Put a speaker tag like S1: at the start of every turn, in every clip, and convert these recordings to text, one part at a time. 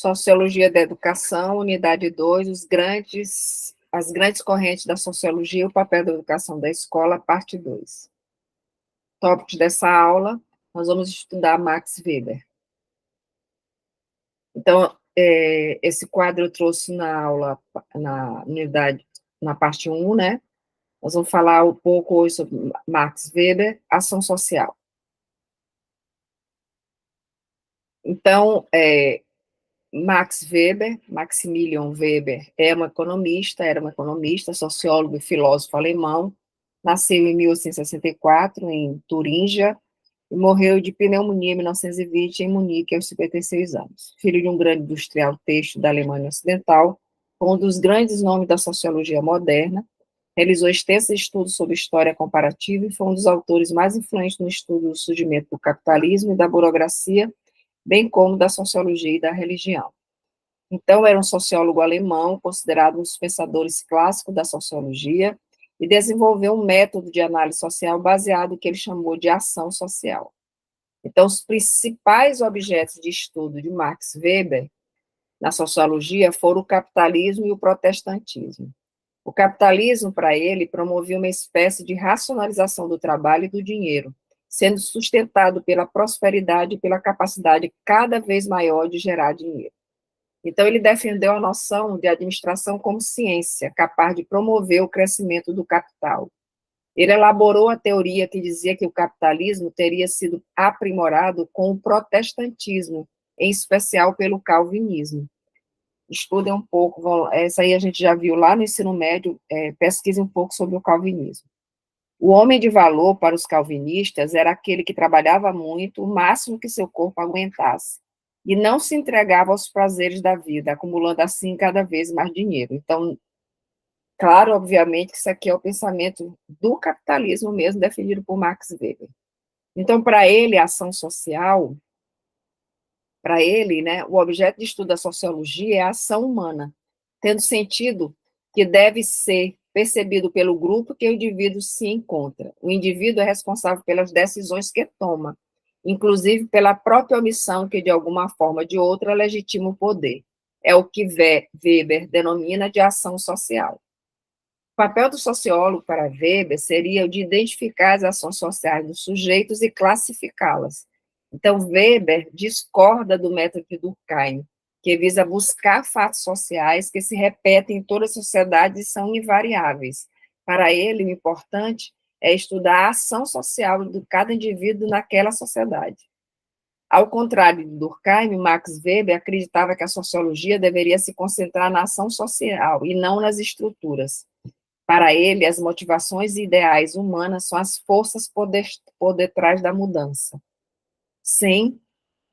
S1: Sociologia da Educação, unidade 2, as grandes correntes da sociologia, o papel da educação da escola, parte 2. Tópicos dessa aula, nós vamos estudar Max Weber. Então, esse quadro eu trouxe na aula, na unidade, na parte 1, né? Nós vamos falar um pouco hoje sobre Max Weber, ação social. Então, Max Weber, Maximilian Weber, era um economista, sociólogo e filósofo alemão, nasceu em 1864, em Turíngia, e morreu de pneumonia em 1920, em Munique, aos 56 anos. Filho de um grande industrial têxtil da Alemanha Ocidental, foi um dos grandes nomes da sociologia moderna, realizou extensos estudos sobre história comparativa e foi um dos autores mais influentes no estudo do surgimento do capitalismo e da burocracia, bem como da sociologia e da religião. Então, era um sociólogo alemão, considerado um dos pensadores clássicos da sociologia, e desenvolveu um método de análise social baseado no que ele chamou de ação social. Então, os principais objetos de estudo de Max Weber na sociologia foram o capitalismo e o protestantismo. O capitalismo, para ele, promovia uma espécie de racionalização do trabalho e do dinheiro, sendo sustentado pela prosperidade e pela capacidade cada vez maior de gerar dinheiro. Então, ele defendeu a noção de administração como ciência, capaz de promover o crescimento do capital. Ele elaborou a teoria que dizia que o capitalismo teria sido aprimorado com o protestantismo, em especial pelo calvinismo. Estudem um pouco, essa aí a gente já viu lá no ensino médio, pesquise um pouco sobre o calvinismo. O homem de valor para os calvinistas era aquele que trabalhava muito, o máximo que seu corpo aguentasse, e não se entregava aos prazeres da vida, acumulando assim cada vez mais dinheiro. Então, claro, obviamente, que isso aqui é o pensamento do capitalismo mesmo, definido por Max Weber. Então, para ele, a ação social, para ele, né, o objeto de estudo da sociologia é a ação humana, tendo sentido que deve ser percebido pelo grupo que o indivíduo se encontra. O indivíduo é responsável pelas decisões que toma, inclusive pela própria omissão que, de alguma forma ou de outra, legitima o poder. É o que Weber denomina de ação social. O papel do sociólogo para Weber seria o de identificar as ações sociais dos sujeitos e classificá-las. Então, Weber discorda do método de Durkheim, que visa buscar fatos sociais que se repetem em toda a sociedade e são invariáveis. Para ele, o importante é estudar a ação social de cada indivíduo naquela sociedade. Ao contrário de Durkheim, Max Weber acreditava que a sociologia deveria se concentrar na ação social e não nas estruturas. Para ele, as motivações e ideais humanas são as forças por detrás da mudança, sem,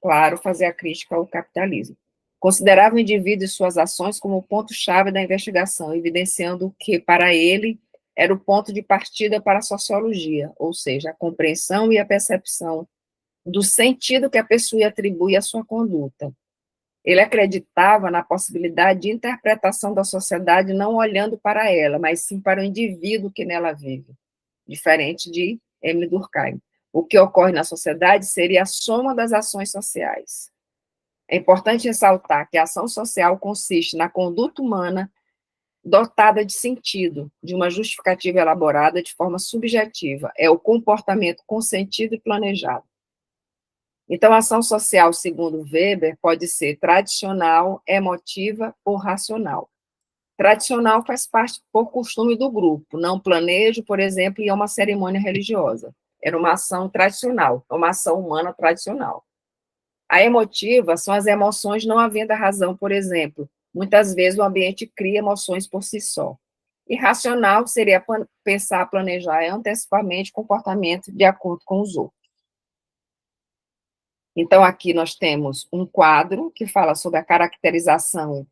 S1: claro, fazer a crítica ao capitalismo. Considerava o indivíduo e suas ações como o ponto-chave da investigação, evidenciando que, para ele, era o ponto de partida para a sociologia, ou seja, a compreensão e a percepção do sentido que a pessoa atribui à sua conduta. Ele acreditava na possibilidade de interpretação da sociedade não olhando para ela, mas sim para o indivíduo que nela vive, diferente de Emile Durkheim. O que ocorre na sociedade seria a soma das ações sociais. É importante ressaltar que a ação social consiste na conduta humana dotada de sentido, de uma justificativa elaborada de forma subjetiva. É o comportamento consentido e planejado. Então, a ação social, segundo Weber, pode ser tradicional, emotiva ou racional. Tradicional faz parte por costume do grupo, não planejo, por exemplo, ir a uma cerimônia religiosa. Era uma ação tradicional, uma ação humana tradicional. A emotiva são as emoções não havendo a razão, por exemplo. Muitas vezes o ambiente cria emoções por si só. E racional seria pensar, planejar antecipadamente comportamento de acordo com os outros. Então, aqui nós temos um quadro que fala sobre a caracterização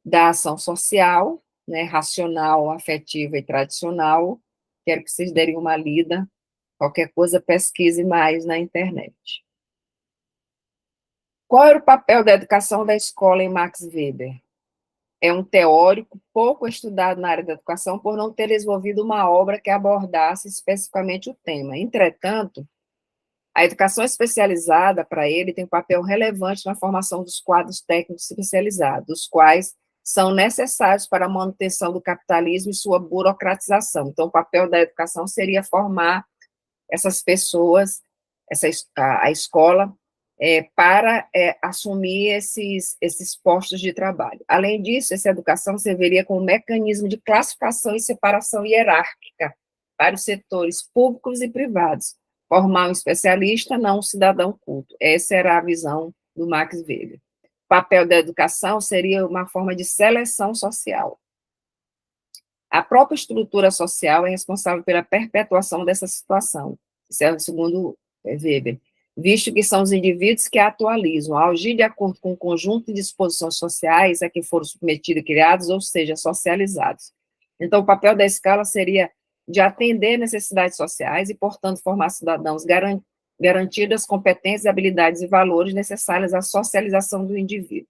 S1: da ação social, né, racional, afetiva e tradicional. Quero que vocês derem uma lida. Qualquer coisa, pesquise mais na internet. Qual era o papel da educação da escola em Max Weber? É um teórico pouco estudado na área da educação por não ter desenvolvido uma obra que abordasse especificamente o tema. Entretanto, A educação especializada, para ele, tem um papel relevante na formação dos quadros técnicos especializados, os quais são necessários para a manutenção do capitalismo e sua burocratização. Então, o papel da educação seria formar essas pessoas, a escola, para assumir esses postos de trabalho. Além disso, essa educação serviria como mecanismo de classificação e separação hierárquica para os setores públicos e privados, formar um especialista, não um cidadão culto. Essa era a visão do Max Weber. O papel da educação seria uma forma de seleção social. A própria estrutura social é responsável pela perpetuação dessa situação, isso é o segundo Weber, visto que são os indivíduos que a atualizam, ao agir de acordo com o conjunto de disposições sociais a que foram submetidos e criados, ou seja, socializados. Então, o papel da escala seria de atender necessidades sociais e, portanto, formar cidadãos garantindo as competências, habilidades e valores necessários à socialização do indivíduo.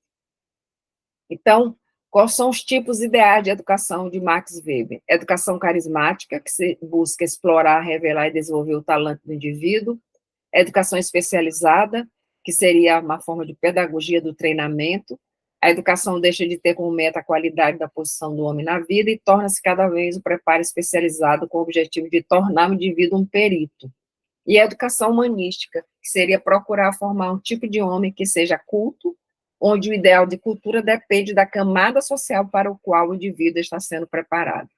S1: Então, quais são os tipos ideais de educação de Max Weber? Educação carismática, que se busca explorar, revelar e desenvolver o talento do indivíduo. Educação especializada, que seria uma forma de pedagogia do treinamento. A educação deixa de ter como meta a qualidade da posição do homem na vida e torna-se cada vez um preparo especializado com o objetivo de tornar o indivíduo um perito. E a educação humanística, que seria procurar formar um tipo de homem que seja culto, onde o ideal de cultura depende da camada social para o qual o indivíduo está sendo preparado.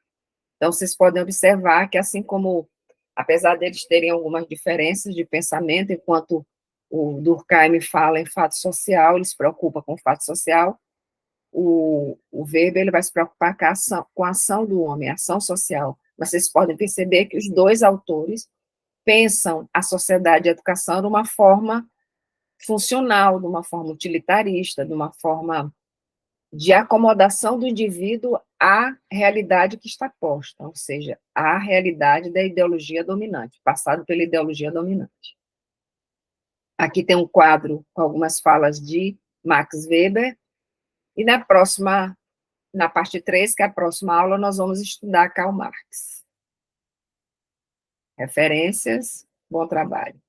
S1: Então, vocês podem observar que, assim como, apesar deles terem algumas diferenças de pensamento, enquanto o Durkheim fala em fato social, ele se preocupa com o fato social, o Weber ele vai se preocupar com a ação do homem, a ação social. Mas vocês podem perceber que os dois autores pensam a sociedade e a educação de uma forma funcional, de uma forma utilitarista, de uma forma de acomodação do indivíduo à realidade que está posta, ou seja, à realidade da ideologia dominante, passado pela ideologia dominante. Aqui tem um quadro com algumas falas de Max Weber, e na parte 3, que é a próxima aula, nós vamos estudar Karl Marx. Referências, bom trabalho.